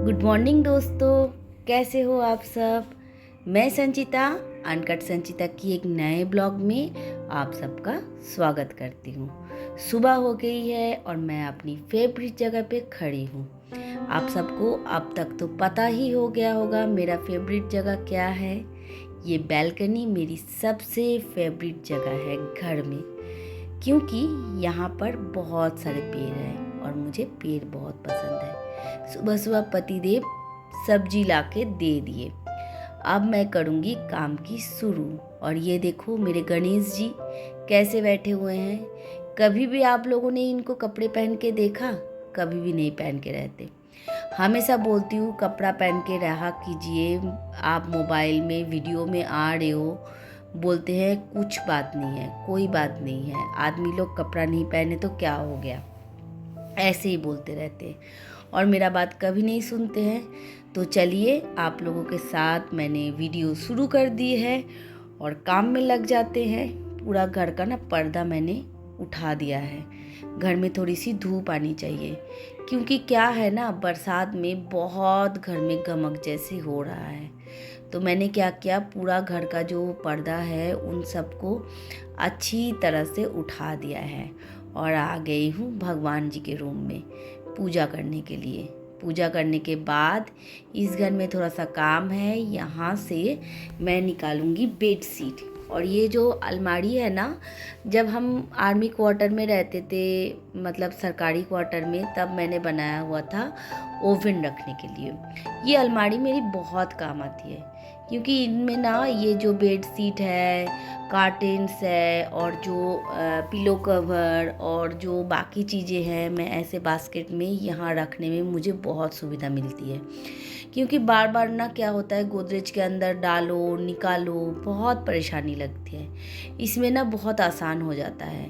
Good morning दोस्तों, कैसे हो आप सब। मैं संचिता, अनकट संचिता की एक नए ब्लॉग में आप सबका स्वागत करती हूँ। सुबह हो गई है और मैं अपनी फेवरेट जगह पे खड़ी हूँ। आप सबको अब तक तो पता ही हो गया होगा मेरा फेवरेट जगह क्या है। ये बैल्कनी मेरी सबसे फेवरेट जगह है घर में, क्योंकि यहाँ पर बहुत सारे पेड़ हैं और मुझे पेड़ बहुत पसंद है। सुबह सुबह पतिदेव सब्जी लाके दे दिए। अब मैं करूँगी काम की शुरू। और ये देखो मेरे गणेश जी कैसे बैठे हुए हैं। कभी भी आप लोगों ने इनको कपड़े पहन के देखा? कभी भी नहीं पहन के रहते। हमेशा बोलती हूँ कपड़ा पहन के रहा कीजिए। आप मोबाइल में वीडियो में आ रहे हो, बोलते हैं कुछ बात नहीं है, कोई बात नहीं है, आदमी लोग कपड़ा नहीं पहने तो क्या हो गया, ऐसे ही बोलते रहते हैं और मेरा बात कभी नहीं सुनते हैं। तो चलिए आप लोगों के साथ मैंने वीडियो शुरू कर दी है और काम में लग जाते हैं। पूरा घर का ना पर्दा मैंने उठा दिया है। घर में थोड़ी सी धूप आनी चाहिए, क्योंकि क्या है ना, बरसात में बहुत घर में गमक जैसे हो रहा है। तो मैंने क्या किया, पूरा घर का जो पर्दा है उन सबको अच्छी तरह से उठा दिया है और आ गई हूँ भगवान जी के रूम में पूजा करने के लिए। पूजा करने के बाद इस घर में थोड़ा सा काम है। यहाँ से मैं निकालूंगी बेडशीट। और ये जो अलमारी है ना, जब हम आर्मी क्वार्टर में रहते थे, मतलब सरकारी क्वार्टर में, तब मैंने बनाया हुआ था ओवन रखने के लिए। ये अलमारी मेरी बहुत काम आती है, क्योंकि इनमें ना ये जो बेड शीट है, कार्टेन्स है और जो पिलो कवर और जो बाकी चीज़ें हैं, मैं ऐसे बास्केट में यहाँ रखने में मुझे बहुत सुविधा मिलती है। क्योंकि बार बार ना क्या होता है, गोदरेज के अंदर डालो निकालो, बहुत परेशानी लगती है। इसमें ना बहुत आसान हो जाता है,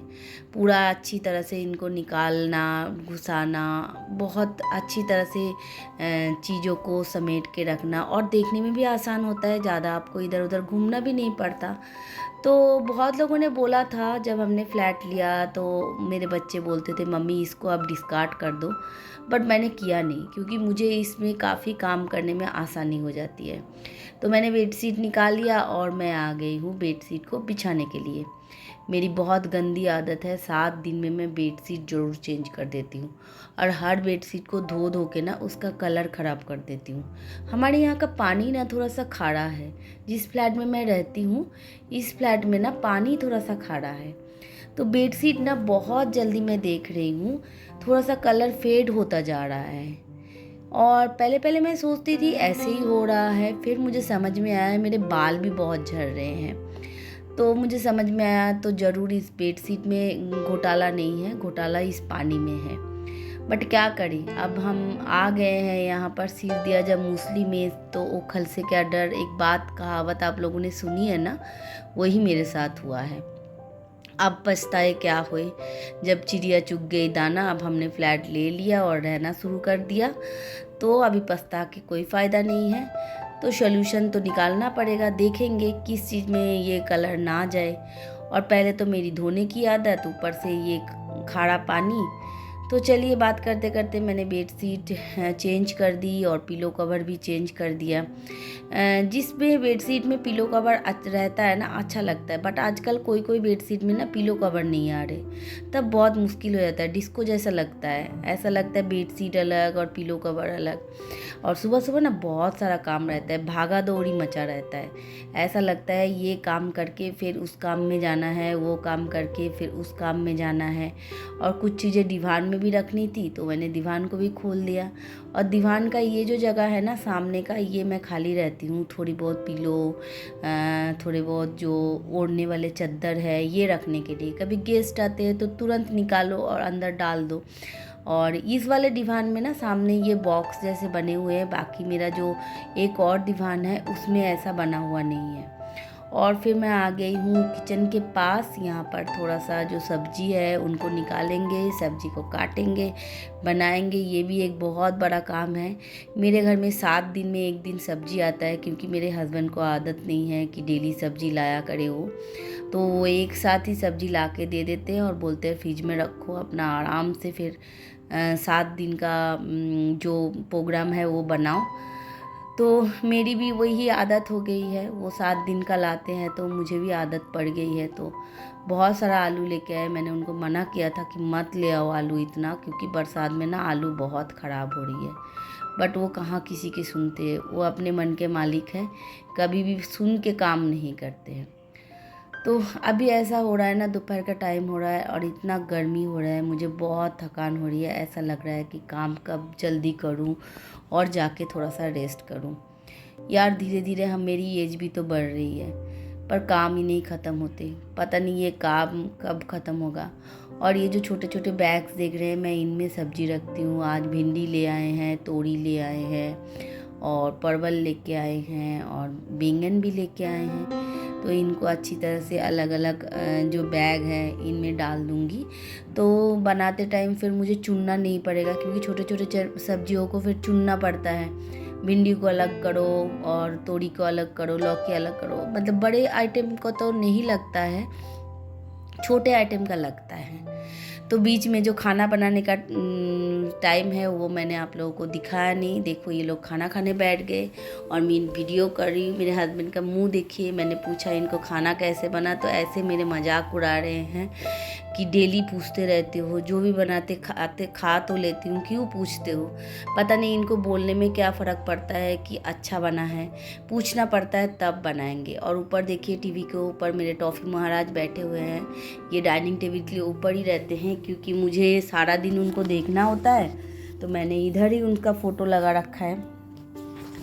पूरा अच्छी तरह से इनको निकालना घुसाना, बहुत अच्छी तरह से चीज़ों को समेट के रखना, और देखने में भी आसान होता है, ज़्यादा आपको इधर उधर घूमना भी नहीं पड़ता। तो बहुत लोगों ने बोला था, जब हमने फ्लैट लिया तो मेरे बच्चे बोलते थे मम्मी इसको अब डिस्कार्ड कर दो, बट मैंने किया नहीं, क्योंकि मुझे इसमें काफ़ी काम करने में आसानी हो जाती है। तो मैंने बेडशीट निकाल लिया और मैं आ गई हूँ बेडशीट को बिछाने के लिए। मेरी बहुत गंदी आदत है, 7 दिन में मैं बेडशीट ज़रूर चेंज कर देती हूँ और हर बेडशीट को धो धो के ना उसका कलर ख़राब कर देती हूँ। हमारे यहाँ का पानी ना थोड़ा सा खारा है। जिस फ्लैट में मैं रहती हूँ, इस फ्लैट में ना पानी थोड़ा सा खारा है, तो बेडशीट ना बहुत जल्दी, मैं देख रही हूँ, थोड़ा सा कलर फेड होता जा रहा है। और पहले पहले मैं सोचती थी ऐसे ही हो रहा है, फिर मुझे समझ में आया मेरे बाल भी बहुत झड़ रहे हैं। तो मुझे समझ में आया तो ज़रूर इस बेडशीट में घोटाला नहीं है, घोटाला इस पानी में है। बट क्या करें, अब हम आ गए हैं यहाँ पर। सिर दिया जब मूसली में तो ओखल से क्या डर, एक बात कहावत आप लोगों ने सुनी है ना, वही मेरे साथ हुआ है। अब पछताए क्या हुए, जब चिड़िया चुग गई दाना। अब हमने फ्लैट ले लिया और रहना शुरू कर दिया, तो अभी पछता के कोई फ़ायदा नहीं है। तो सॉल्यूशन तो निकालना पड़ेगा, देखेंगे किस चीज़ में ये कलर ना जाए। और पहले तो मेरी धोने की आदत, ऊपर से ये खारा पानी। तो चलिए बात करते करते मैंने बेडशीट चेंज कर दी और पिलो कवर भी चेंज कर दिया। जिसमें बेडशीट में पिलो कवर रहता है ना, अच्छा लगता है, बट आजकल कोई कोई बेडशीट में ना पिलो कवर नहीं आ रहे, तब बहुत मुश्किल हो जाता है। डिस्को जैसा लगता है, ऐसा लगता है बेडशीट अलग और पिलो कवर अलग। और सुबह सुबह ना बहुत सारा काम रहता है, भागा दौड़ी मचा रहता है। ऐसा लगता है ये काम करके फिर उस काम में जाना है, वो काम करके फिर उस काम में जाना है। और कुछ चीज़ें दीवान में भी रखनी थी, तो मैंने दीवान को भी खोल दिया। और दीवान का ये जो जगह है ना सामने का, ये मैं खाली रहती हूँ। थोड़ी बहुत पिलो, थोड़े बहुत जो ओढ़ने वाले चादर है, ये रखने के लिए। कभी गेस्ट आते हैं तो तुरंत निकालो और अंदर डाल दो। और इस वाले दीवान में ना सामने ये बॉक्स जैसे बने हुए हैं, बाकी मेरा जो एक और दीवान है उसमें ऐसा बना हुआ नहीं है। और फिर मैं आ गई हूँ किचन के पास। यहाँ पर थोड़ा सा जो सब्जी है उनको निकालेंगे, सब्जी को काटेंगे, बनाएंगे। ये भी एक बहुत बड़ा काम है। मेरे घर में 7 दिन में 1 दिन सब्जी आता है, क्योंकि मेरे हस्बैंड को आदत नहीं है कि डेली सब्जी लाया करे वो। तो वो एक साथ ही सब्जी ला के दे देते हैं और बोलते हैं फ्रिज में रखो, अपना आराम से फिर 7 दिन का जो प्रोग्राम है वो बनाओ। तो मेरी भी वही आदत हो गई है, वो 7 दिन का लाते हैं तो मुझे भी आदत पड़ गई है। तो बहुत सारा आलू लेके आए। मैंने उनको मना किया था कि मत ले आओ आलू इतना, क्योंकि बरसात में ना आलू बहुत ख़राब हो रही है। बट वो कहाँ किसी की सुनते, वो अपने मन के मालिक हैं, कभी भी सुन के काम नहीं करते हैं। तो अभी ऐसा हो रहा है ना, दोपहर का टाइम हो रहा है और इतना गर्मी हो रहा है, मुझे बहुत थकान हो रही है। ऐसा लग रहा है कि काम कब जल्दी करूं और जाके थोड़ा सा रेस्ट करूं। यार धीरे धीरे मेरी एज भी तो बढ़ रही है, पर काम ही नहीं ख़त्म होते। पता नहीं ये काम कब ख़त्म होगा। और ये जो छोटे छोटे बैग्स देख रहे हैं, मैं इनमें सब्जी रखती हूँ। आज भिंडी ले आए हैं, तोरी ले आए हैं और परवल लेके आए हैं और बैंगन भी लेके आए हैं। तो इनको अच्छी तरह से अलग अलग जो बैग है इनमें डाल दूँगी। तो बनाते टाइम फिर मुझे चुनना नहीं पड़ेगा, क्योंकि छोटे छोटे सब्जियों को फिर चुनना पड़ता है। भिंडी को अलग करो और तोरी को अलग करो, लौकी अलग करो। मतलब बड़े आइटम को तो नहीं लगता है, छोटे आइटम का लगता है। तो बीच में जो खाना बनाने का टाइम है वो मैंने आप लोगों को दिखाया नहीं। देखो ये लोग खाना खाने बैठ गए और मैं वीडियो कर रही हूँ। मेरे हस्बैंड का मुंह देखिए। मैंने पूछा इनको खाना कैसे बना, तो ऐसे मेरे मजाक उड़ा रहे हैं कि डेली पूछते रहते हो, जो भी बनाते खाते खा तो लेती हूँ, क्यों पूछते हो। पता नहीं इनको बोलने में क्या फ़र्क पड़ता है कि अच्छा बना है, पूछना पड़ता है तब बनाएंगे। और ऊपर देखिए टीवी के ऊपर मेरे टॉफ़ी महाराज बैठे हुए हैं। ये डाइनिंग टेबल के ऊपर ही रहते हैं, क्योंकि मुझे सारा दिन उनको देखना होता है, तो मैंने इधर ही उनका फ़ोटो लगा रखा है।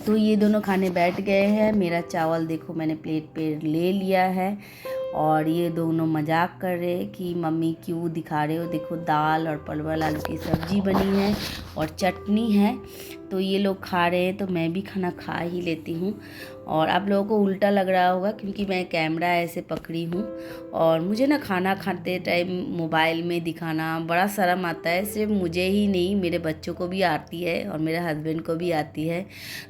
तो ये दोनों खाने बैठ गए हैं। मेरा चावल देखो मैंने प्लेट पे ले लिया है और ये दोनों मजाक कर रहे हैं कि मम्मी क्यों दिखा रहे हो। देखो दाल और परवल आलू की सब्ज़ी बनी है और चटनी है। तो ये लोग खा रहे हैं तो मैं भी खाना खा ही लेती हूँ। और आप लोगों को उल्टा लग रहा होगा क्योंकि मैं कैमरा ऐसे पकड़ी हूँ और मुझे ना खाना खाते टाइम मोबाइल में दिखाना बड़ा शर्म आता है। सिर्फ मुझे ही नहीं, मेरे बच्चों को भी आती है और मेरे हस्बैंड को भी आती है।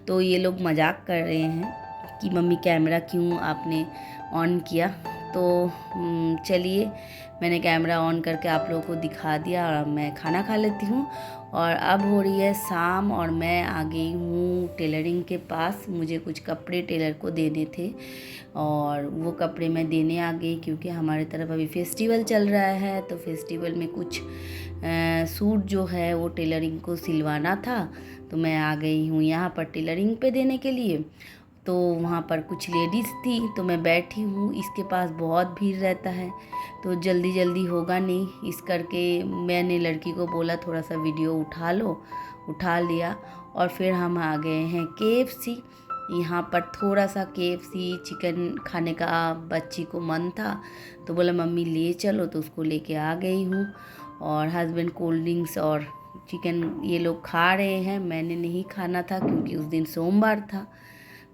तो ये लोग मजाक कर रहे हैं कि मम्मी कैमरा क्यों आपने ऑन किया। तो चलिए मैंने कैमरा ऑन करके आप लोगों को दिखा दिया और मैं खाना खा लेती हूँ। और अब हो रही है शाम और मैं आ गई हूँ टेलरिंग के पास। मुझे कुछ कपड़े टेलर को देने थे और वो कपड़े मैं देने आ गई, क्योंकि हमारे तरफ अभी फेस्टिवल चल रहा है। तो फेस्टिवल में कुछ सूट जो है वो टेलरिंग को सिलवाना था। तो मैं आ गई हूँ यहाँ पर टेलरिंग पे देने के लिए। तो वहाँ पर कुछ लेडीज़ थी तो मैं बैठी हूँ। इसके पास बहुत भीड़ रहता है तो जल्दी जल्दी होगा नहीं, इस करके मैंने लड़की को बोला थोड़ा सा वीडियो उठा लो। उठा लिया और फिर हम आ गए हैं KFC। यहाँ पर थोड़ा सा KFC चिकन खाने का बच्ची को मन था तो बोला मम्मी ले चलो, तो उसको लेके आ गई हूँ। और हस्बैंड कोल्ड ड्रिंक्स और चिकन ये लोग खा रहे हैं। मैंने नहीं खाना था क्योंकि उस दिन सोमवार था।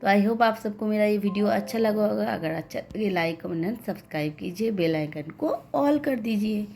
तो आई होप आप सबको मेरा ये वीडियो अच्छा लगा होगा। अगर अच्छा लगे लाइक कमेंट सब्सक्राइब कीजिए, बेल आइकन को ऑल कर दीजिए।